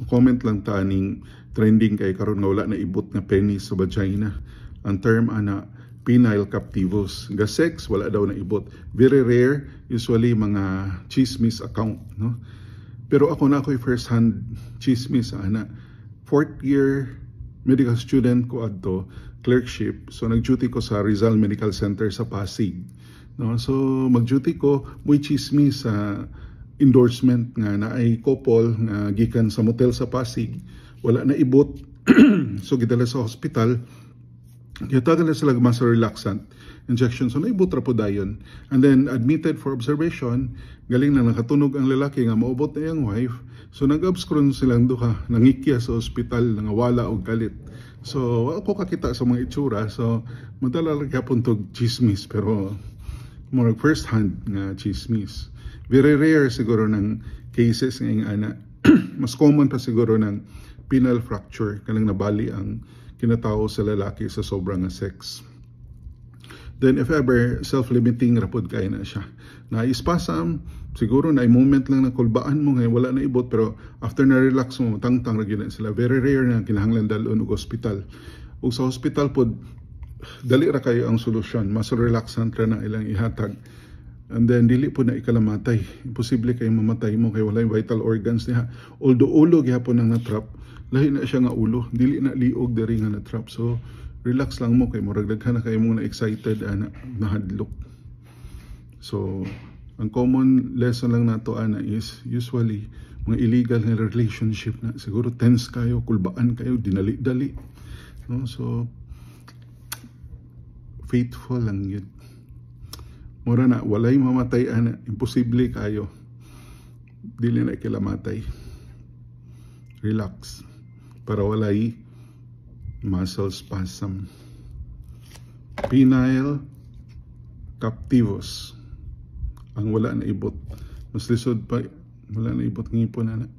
comment lang ta ning trending kay karon nga wala na ibot nga penis sa vagina. Ang term ana penile captivus. Ga sex wala daw na ibot. Very rare, usually mga chismis account, no? Pero ako'y first hand chismis ana. 4th year medical student ko adto, clerkship. So nag-duty ko sa Rizal Medical Center sa Pasig. No, so mag-duty ko muy chismis sa endorsement nga naay couple nga gikan sa motel sa Pasig, wala na ibot. So gidala sa hospital. Gitagan na sila sa relaxant injection. So naibot ra po dayon. And then admitted for observation. Galing na nakatunog ang lalaki nga maubot na yung wife. So nag-abscron silang duha. Nangikya sa ospital. Nangawala og galit. So ako kakita sa mga itsura. So madala lang yapon tog chismis. Pero more first hand nga chismis. Very rare siguro ng cases ngayong ana. Mas common pa siguro ng penile fracture. Kalang nabali ang kinatao sa lalaki sa sobrang sex. Then if ever self-limiting rapod kaya na siya. Na-spasm, siguro na moment lang na kulbaan mo ngayon, wala na ibot, pero after na-relax mo, tangtang na gina sila. Very rare na kinahanglan dalon og hospital. O sa hospital pod, dali ra kayo ang solusyon. Mas relaxant ra na ilang ihatag. And then dili po na ikalamatay. Imposible kayo mamatay mo kay wala yung vital organs niya. Although ulo gyapon ang natrap, lahi na siya nga ulo, dili na liog diri nga na-trap. So relax lang mo kay murag daghan na kayo mo na excited ana nahadlok. So ang common lesson lang nato ana is usually mga illegal na relationship na siguro tense kayo, kulbaan kayo, dinali-dali. No? So faithful lang yun. Mura na walay mamatay ana, imposible kayo. Dili na ikilamatay. Relax. Para walay muscle spasm. Penile captivus. Ang wala na ibot. Mas lisod pa, wala na ibot ng ipon na.